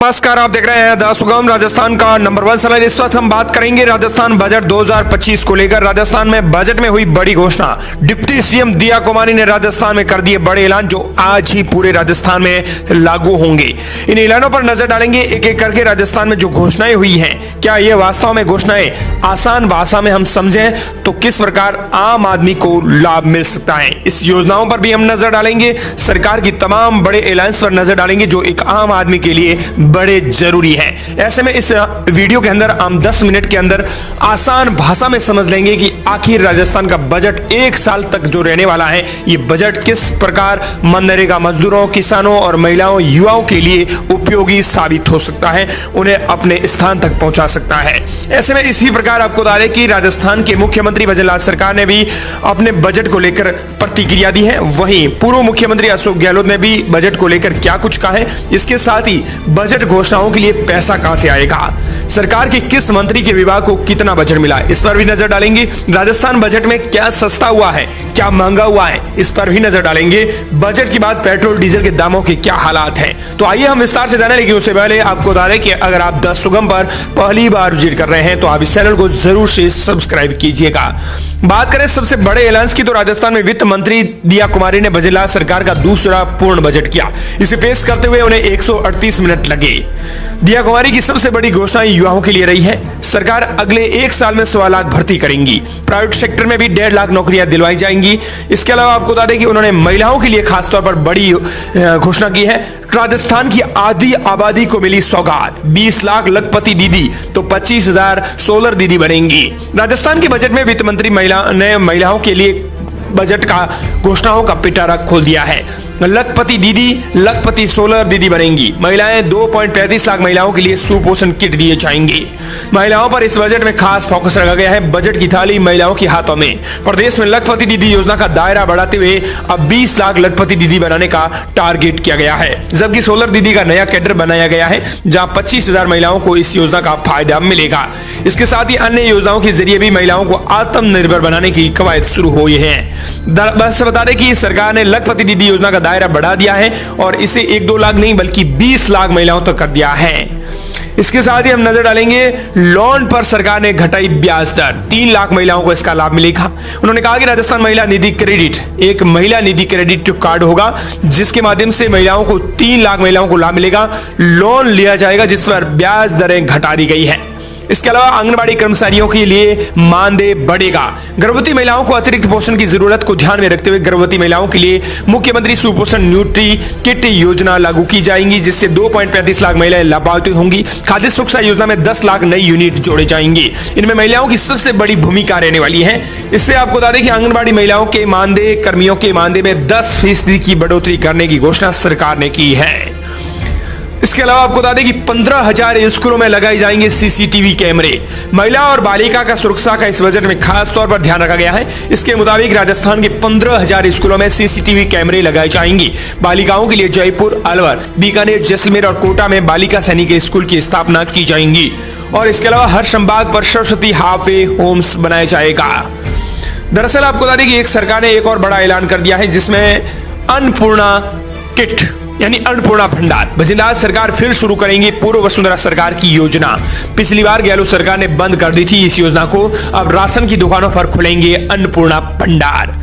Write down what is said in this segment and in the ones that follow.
नमस्कार, आप देख रहे हैं द सुगम राजस्थान का नंबर 1 चैनल। इस वक्त हम बात करेंगे राजस्थान बजट 2025 को लेकर। राजस्थान में बजट में हुई बड़ी घोषणा। डिप्टी सीएम दिया कुमारी ने राजस्थान में कर दिए बड़े ऐलान जो आज ही पूरे राजस्थान में लागू होंगे। इन ऐलानों पर नजर डालेंगे एक एक करके। राजस्थान में जो घोषणाएं हुई हैं, क्या ये वास्तव में घोषणाएं आसान भाषा में हम समझें तो किस प्रकार आम आदमी को लाभ मिल सकता है, इस योजनाओं पर भी हम नजर डालेंगे। सरकार की तमाम बड़े ऐलान पर नजर डालेंगे जो एक आम आदमी के लिए बड़े जरूरी है। ऐसे में इस वीडियो के अंदर हम 10 मिनट के अंदर आसान भाषा में समझ लेंगे कि आखिर राजस्थान का बजट एक साल तक जो रहने वाला है, ये बजट किस प्रकार मनरेगा मजदूरों, किसानों और महिलाओं, युवाओं के लिए उपयोगी साबित हो सकता है, उन्हें अपने स्थान तक पहुंचा सकता है। ऐसे में इसी प्रकार आपको बता दें कि राजस्थान के मुख्यमंत्री भजनलाल सरकार ने भी अपने बजट को लेकर प्रतिक्रिया दी है। वहीं पूर्व मुख्यमंत्री अशोक गहलोत ने भी बजट को लेकर क्या कुछ कहा है। इसके साथ ही बजट घोषणाओं के लिए पैसा कहां से आएगा, सरकार के किस मंत्री के विभाग को कितना बजट मिला, इस पर भी नजर डालेंगे। राजस्थान बजट में क्या सस्ता हुआ है, क्या महंगा हुआ है, इस पर भी नजर डालेंगे। बजट के बाद पेट्रोल डीजल के दामों के क्या हालात हैं, तो आइए हम विस्तार से जाने। लेकिन उससे पहले आपको बता दें कि अगर आप द सुगम पर पहली बार विजिट कर रहे हैं तो आप इस चैनल को जरूर से सब्सक्राइब कीजिएगा। बात करें सबसे बड़े ऐलान की, तो राजस्थान में वित्त मंत्री दिया कुमारी ने भजनलाल सरकार का दूसरा पूर्ण बजट किया। इसे पेश करते हुए उन्हें 138 मिनट लगे। दिया कुमारी की सबसे बड़ी घोषणा युवाओं के लिए रही है। सरकार अगले एक साल में 1.25 लाख भर्ती करेंगी। प्राइवेट सेक्टर में भी 1.5 लाख नौकरियां दिलवाई जाएंगी। इसके अलावा आपको बता दें कि उन्होंने महिलाओं के लिए खासतौर पर बड़ी घोषणा की है। राजस्थान की आधी आबादी को मिली सौगात, 20 लाख लखपति दीदी तो 25,000 सोलर दीदी बनेंगी। राजस्थान के बजट में वित्त मंत्री ने महिलाओं के लिए बजट का घोषणाओं का पिटारा खोल दिया है। लखपति दीदी, लखपति सोलर दीदी बनेंगी। महिलाएं 2.35 लाख महिलाओं के लिए सुपोषण किट दिए जाएंगे। महिलाओं पर इस बजट में खास फोकस रखा गया है। बजट की थाली महिलाओं के हाथों में। प्रदेश में लखपति दीदी योजना का दायरा बढ़ाते हुए अब 20 लाख लखपति दीदी बनाने का टारगेट किया गया है, जबकि सोलर दीदी का नया कैडर बनाया गया है जहां 25,000 महिलाओं को इस योजना का फायदा मिलेगा। इसके साथ ही अन्य योजनाओं के जरिए भी महिलाओं को आत्मनिर्भर बनाने की कवायद शुरू हुई है। बस बता दें कि सरकार ने लखपति दीदी योजना का दायरा बढ़ा दिया है और इसे 1-2 लाख नहीं बल्कि 20 लाख महिलाओं तक कर दिया है। इसके साथ ही हम नजर डालेंगे लोन पर सरकार ने घटाई ब्याज दर, 3 लाख महिलाओं को इसका लाभ मिलेगा। उन्होंने कहा कि राजस्थान महिला निधि क्रेडिट एक महिला निधि क्रेडिट कार्ड होगा जिसके माध्यम से महिलाओं को 3 लाख महिलाओं को लाभ मिलेगा। लोन लिया जाएगा जिस पर ब्याज दरें घटा दी गई है। इसके अलावा आंगनबाड़ी कर्मचारियों के लिए मानदेय बढ़ेगा। गर्भवती महिलाओं को अतिरिक्त पोषण की जरूरत को ध्यान में रखते हुए गर्भवती महिलाओं के लिए मुख्यमंत्री सुपोषण न्यूट्री किट योजना लागू की जाएगी जिससे 2.35 लाख महिलाएं लाभान्वित होंगी। खाद्य सुरक्षा योजना में 10 लाख नई यूनिट जोड़े जाएंगे। इनमें महिलाओं की सबसे बड़ी भूमिका रहने वाली है। इससे आपको बता दें कि आंगनबाड़ी महिलाओं के मानदेय, कर्मियों के मानदेय में 10% की बढ़ोतरी करने की घोषणा सरकार ने की है। इसके अलावा आपको बता दें कि 15,000 स्कूलों में लगाए जाएंगे सीसीटीवी कैमरे। महिला और बालिका का सुरक्षा का इस बजट में खास तौर पर ध्यान रखा गया है। इसके मुताबिक राजस्थान के 15,000 स्कूलों में सीसीटीवी कैमरे लगाए जाएंगे। बालिकाओं के लिए जयपुर, अलवर, बीकानेर, जैसलमेर और कोटा में बालिका सैनिक स्कूल की स्थापना की जाएंगी। और इसके अलावा हर संभाग पर सरस्वती हाफ होम्स बनाया जाएगा। दरअसल आपको बता दें कि सरकार ने एक और बड़ा ऐलान कर दिया है जिसमें अन्नपूर्णा किट यानी अन्नपूर्णा भंडार भजनलाल सरकार फिर शुरू करेंगी। पूर्व वसुंधरा सरकार की योजना पिछली बार गहलोत सरकार ने बंद कर दी थी इस योजना को। अब राशन की दुकानों पर खुलेंगे अन्नपूर्णा भंडार।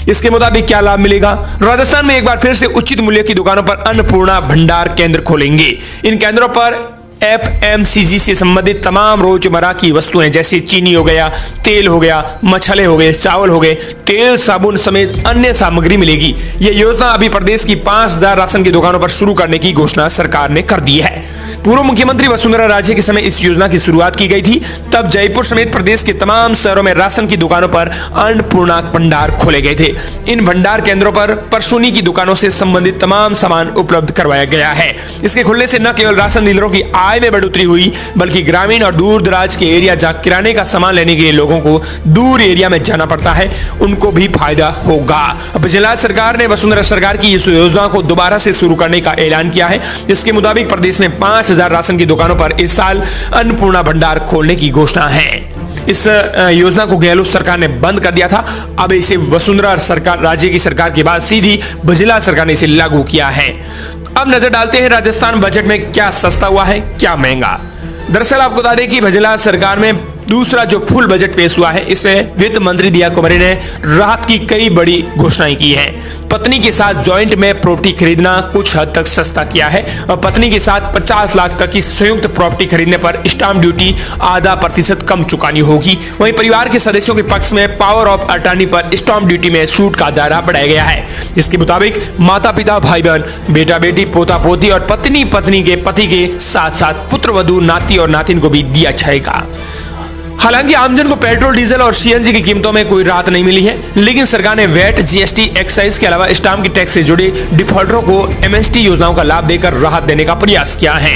इसके मुताबिक क्या लाभ मिलेगा, राजस्थान में एक बार फिर से उचित मूल्य की दुकानों पर अन्नपूर्णा भंडार केंद्र खोलेंगे। इन केंद्रों पर FMCG से संबंधित तमाम रोजमर्रा की वस्तुएं जैसे चीनी हो गया, तेल हो गया, मछले हो गए, चावल हो गए, तेल, साबुन समेत अन्य सामग्री मिलेगी। यह योजना अभी प्रदेश की 5,000 राशन की दुकानों पर शुरू करने की घोषणा सरकार ने कर दी है। पूर्व मुख्यमंत्री वसुंधरा राजे के समय इस योजना की शुरुआत की गई थी। तब जयपुर समेत प्रदेश के तमाम शहरों में राशन की दुकानों पर अन्नपूर्णा भंडार खोले गए थे। इन भंडार केंद्रों पर परचूनी की दुकानों से संबंधित तमाम सामान उपलब्ध करवाया गया है। इसके खुलने से न केवल राशन डीलरों की आय में बढ़ोतरी हुई बल्कि ग्रामीण और दूर दराज के एरिया जहां किराने का सामान लेने के लिए लोगों को दूर एरिया में जाना पड़ता है उनको भी फायदा होगा। भजनलाल सरकार ने वसुंधरा सरकार की इस योजना को दोबारा से शुरू करने का ऐलान किया है जिसके मुताबिक प्रदेश में 5,000 राशन की दुकानों पर इस साल अन्नपूर्णा भंडार खोलने की घोषणा है। इस योजना को गहलोत सरकार ने बंद कर दिया था। अब इसे वसुंधरा सरकार राज्य की सरकार के बाद सीधी भजनलाल सरकार ने इसे लागू किया है। अब नजर डालते हैं राजस्थान बजट में क्या सस्ता हुआ है, क्या महंगा। दरअसल आपको बता दें कि भजनलाल सरकार में दूसरा जो फुल बजट पेश हुआ है, इसमें वित्त मंत्री दिया कुमारी ने राहत की कई बड़ी घोषणाएं की हैं। पत्नी के साथ जॉइंट में प्रॉपर्टी खरीदना कुछ हद तक सस्ता किया है और पत्नी के साथ 50 लाख तक की संयुक्त प्रॉपर्टी खरीदने पर स्टाम्प ड्यूटी आधा % कम चुकानी होगी। वहीं परिवार के सदस्यों के पक्ष में पावर ऑफ अटॉर्नी पर स्टाम्प ड्यूटी में छूट का दायरा बढ़ाया गया है। इसके मुताबिक माता पिता, भाई बहन, बेटा बेटी, पोता पोती और पत्नी पत्नी के पति के साथ साथ पुत्र वधू, नाती और नातिन को भी दिया जाएगा। हालांकि आमजन को पेट्रोल, डीजल और सीएनजी की कीमतों में कोई राहत नहीं मिली है, लेकिन सरकार ने वैट, जीएसटी, एक्साइज के अलावा स्टाम्प की टैक्स से जुड़े डिफॉल्टरों को एमएसटी योजनाओं का लाभ देकर राहत देने का प्रयास किया है।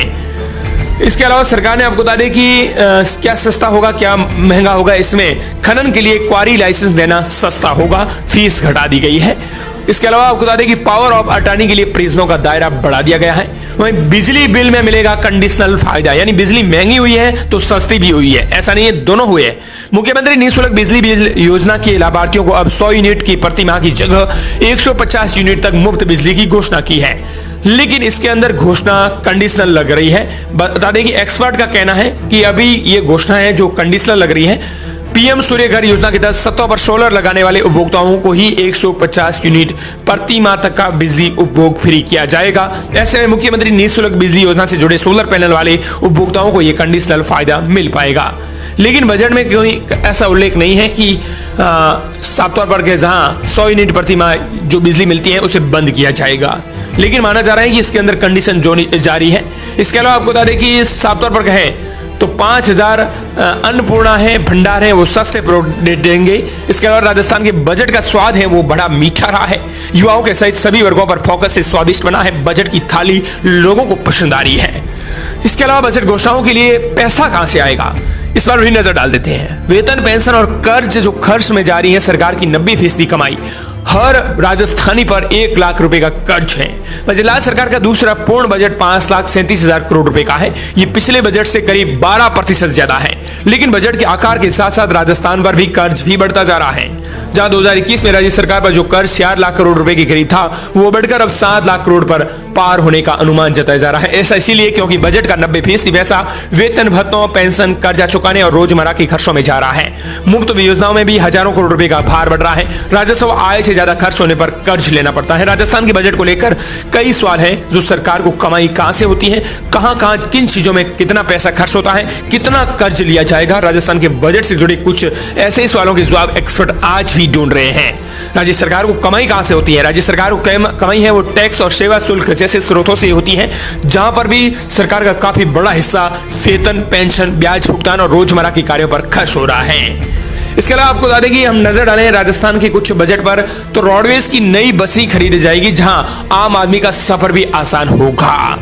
इसके अलावा सरकार ने आपको बता दें कि क्या सस्ता होगा, क्या महंगा होगा। इसमें खनन के लिए क्वारी लाइसेंस देना सस्ता होगा, फीस घटा दी गई है। इसके अलावा आपको बता दें कि पावर ऑफ अटॉर्नी के लिए प्रिजनों का दायरा बढ़ा दिया गया है। वहीं बिजली बिल में मिलेगा कंडीशनल फायदा, यानी बिजली महंगी हुई है तो सस्ती भी हुई है, ऐसा नहीं है, दोनों हुए हैं। मुख्यमंत्री निःशुल्क बिजली बिल योजना के लाभार्थियों को अब 100 यूनिट की प्रति माह की जगह 150 यूनिट तक मुफ्त बिजली की घोषणा की है, लेकिन इसके अंदर घोषणा कंडीशनल लग रही है। बता दें कि एक्सपर्ट का कहना है कि अभी ये घोषणा है जो कंडीशनल लग रही है। पीएम सूर्य घर योजना के तहत छतों पर सोलर लगाने वाले उपभोक्ताओं को ही 150 यूनिट प्रति माह तक का बिजली उपभोग फ्री किया जाएगा। ऐसे में मुख्यमंत्री निःशुल्क बिजली योजना से जुड़े सोलर पैनल वाले उपभोक्ताओं को यह कंडीशनल फायदा मिल पाएगा। लेकिन बजट में कोई ऐसा उल्लेख नहीं है कि साफ तौर पर जहां 100 यूनिट प्रति माह जो बिजली मिलती है उसे बंद किया जाएगा, लेकिन माना जा रहा है कि इसके अंदर कंडीशन जो जारी है। इसके अलावा आपको बता दें कि साफ तौर पर कहें तो 5000 अन्नपूर्णा है, भंडार है, वो सस्ते प्रोडक्ट देंगे। इसके अलावा राजस्थान के बजट का स्वाद है वो बड़ा मीठा रहा है, युवाओं के सहित सभी वर्गों पर फोकस से स्वादिष्ट बना है। बजट की थाली लोगों को पसंद आ रही है। इसके अलावा बजट घोषणाओं के लिए पैसा कहां से आएगा, इस पर भी नजर डाल देते हैं। वेतन, पेंशन और कर्ज जो खर्च में जारी है, सरकार की 90% कमाई हर राजस्थानी पर 1 लाख रुपए का कर्ज है। भजनलाल सरकार का दूसरा पूर्ण बजट 5,37,000 करोड़ रुपए का है। ये पिछले बजट से करीब 12% ज्यादा है, लेकिन बजट के आकार के साथ साथ राजस्थान पर भी कर्ज भी बढ़ता जा रहा है। जहां 2021 में राज्य सरकार पर जो कर्ज 4 लाख करोड़ रुपए के करीब था, वो बढ़कर अब 7 लाख करोड़ पर पार होने का अनुमान जताया जा रहा है। ऐसा इसीलिए क्योंकि बजट का 90% पैसा वेतन, भत्तों, पेंशन, कर्जा चुकाने और रोजमर्रा के खर्चों में जा रहा है। मुफ्त योजनाओं में भी हजारों करोड़ रुपए का भार बढ़ रहा है। राजस्व आय से ज्यादा खर्च होने पर कर्ज लेना पड़ता है। राजस्थान के बजट को लेकर कई सवाल हैं, जो सरकार को कमाई कहां से होती है, कहां किन चीजों में कितना पैसा खर्च होता है, कितना कर्ज लिया जाएगा। राजस्थान के बजट से जुड़े कुछ ऐसे ही सवालों के जवाब एक्सपर्ट आज भी ढूंढ रहे हैं। राज्य सरकार को कमाई कहां से होती है? राज्य सरकार को कमाई है वो टैक्स और सेवा शुल्क जैसे स्रोतों से होती है, जहां पर भी सरकार का काफी बड़ा हिस्सा वेतन, पेंशन, ब्याज भुगतान और रोजमर्रा के कार्यों पर खर्च हो रहा है। इसके अलावा आपको बता दें कि हम नजर डालें राजस्थान के कुछ बजट पर, तो रोडवेज की नई बसें खरीदी जाएगी, जहां आम आदमी का सफर भी आसान होगा।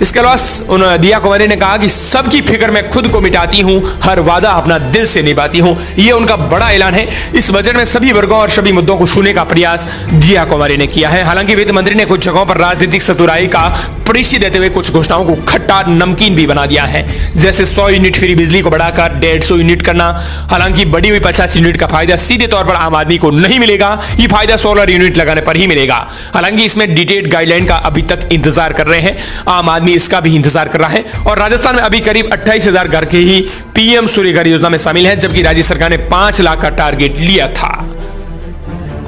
इसके अलावा दिया कुमारी ने कहा कि सबकी फिक्र मैं खुद को मिटाती हूं, हर वादा अपना दिल से निभाती हूं। यह उनका बड़ा ऐलान है। इस बजट में सभी वर्गों और सभी मुद्दों को छूने का प्रयास दिया कुमारी ने किया है। हालांकि वित्त मंत्री ने कुछ जगहों पर राजनीतिक चतुराई का परिचय देते हुए कुछ घोषणाओं को खट्टा नमकीन भी बना दिया है, जैसे 100 यूनिट फ्री बिजली को बढ़ाकर 150 यूनिट करना। हालांकि बढ़ी हुई 50 यूनिट का फायदा सीधे तौर पर आम आदमी को नहीं मिलेगा, ये फायदा सोलर यूनिट लगाने पर ही मिलेगा। हालांकि इसमें डिटेल्ड गाइडलाइन का अभी तक इंतजार कर रहे हैं, आम आदमी इसका भी इंतजार कर रहा है। और राजस्थान में अभी करीब 28,000 घर के ही पीएम सूर्य घर योजना में शामिल हैं, जबकि राज्य सरकार ने 5 लाख का टारगेट लिया था।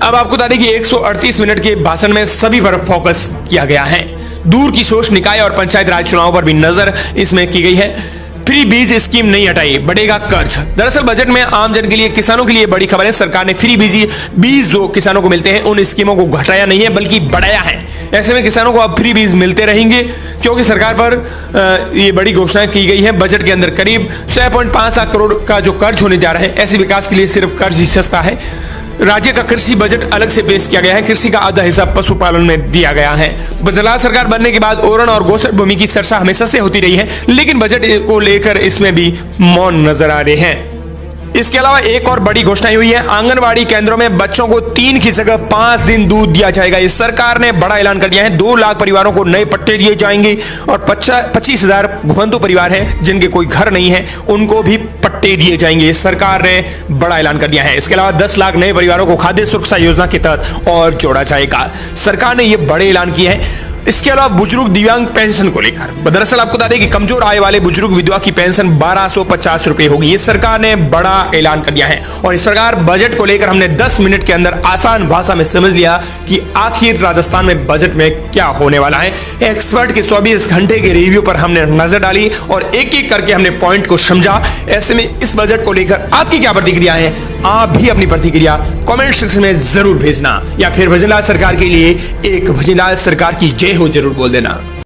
अब आपको बता दें कि 138 मिनट के भाषण में सभी पर फोकस किया गया है। दूर की सोच, निकाय और पंचायत राज चुनाव पर भी नजर इसमें की गई है। फ्री बीज स्कीम नहीं हटाई, बढ़ेगा कर्ज। दरअसल बजट में आम जन के लिए, किसानों के लिए बड़ी खबर है। सरकार ने फ्री बीज जो किसानों को मिलते हैं, उन स्कीमों को घटाया नहीं है बल्कि बढ़ाया है। ऐसे में किसानों को अब फ्री बीज मिलते रहेंगे, क्योंकि सरकार पर ये बड़ी घोषणा की गई है। बजट के अंदर करीब 6.5 लाख करोड़ का जो कर्ज होने जा रहा है, ऐसे विकास के लिए सिर्फ कर्ज ही सस्ता है। राज्य का कृषि बजट अलग से पेश किया गया है। कृषि का आधा हिस्सा पशुपालन में दिया गया है। भजनलाल सरकार बनने के बाद ओरण और गोचर भूमि की चर्चा हमेशा से होती रही है, लेकिन बजट को लेकर इसमें भी मौन नजर आ रहे हैं। इसके अलावा एक और बड़ी घोषणा हुई है। आंगनवाड़ी केंद्रों में बच्चों को 3 की जगह 5 दिन दूध दिया जाएगा। इस सरकार ने बड़ा ऐलान कर दिया है। 2 लाख परिवारों को नए पट्टे दिए जाएंगे और 25,000 घुमंतु परिवार हैं जिनके कोई घर नहीं है, उनको भी पट्टे दिए जाएंगे। सरकार ने बड़ा ऐलान कर दिया है। इसके अलावा 10 लाख नए परिवारों को खाद्य सुरक्षा योजना के तहत और जोड़ा जाएगा। सरकार ने यह बड़े ऐलान किए हैं। इसके अलावा बुजुर्ग दिव्यांग पेंशन को लेकर दरअसल आपको बता दें कि कमजोर आय वाले बुजुर्ग विधवा की पेंशन 1250 रुपए होगी। इस सरकार ने बड़ा ऐलान कर दिया है और इस सरकार बजट को लेकर हमने 10 मिनट के अंदर आसान भाषा में समझ लिया कि आखिर राजस्थान में बजट में क्या होने वाला है। एक्सपर्ट के 24 घंटे के रिव्यू पर हमने नजर डाली और एक एक करके हमने पॉइंट को समझा। ऐसे में इस बजट को लेकर आपकी क्या प्रतिक्रिया है? आप भी अपनी प्रतिक्रिया कमेंट सेक्शन में जरूर भेजना या फिर भजनलाल सरकार के लिए एक भजनलाल सरकार की जय हो जरूर बोल देना।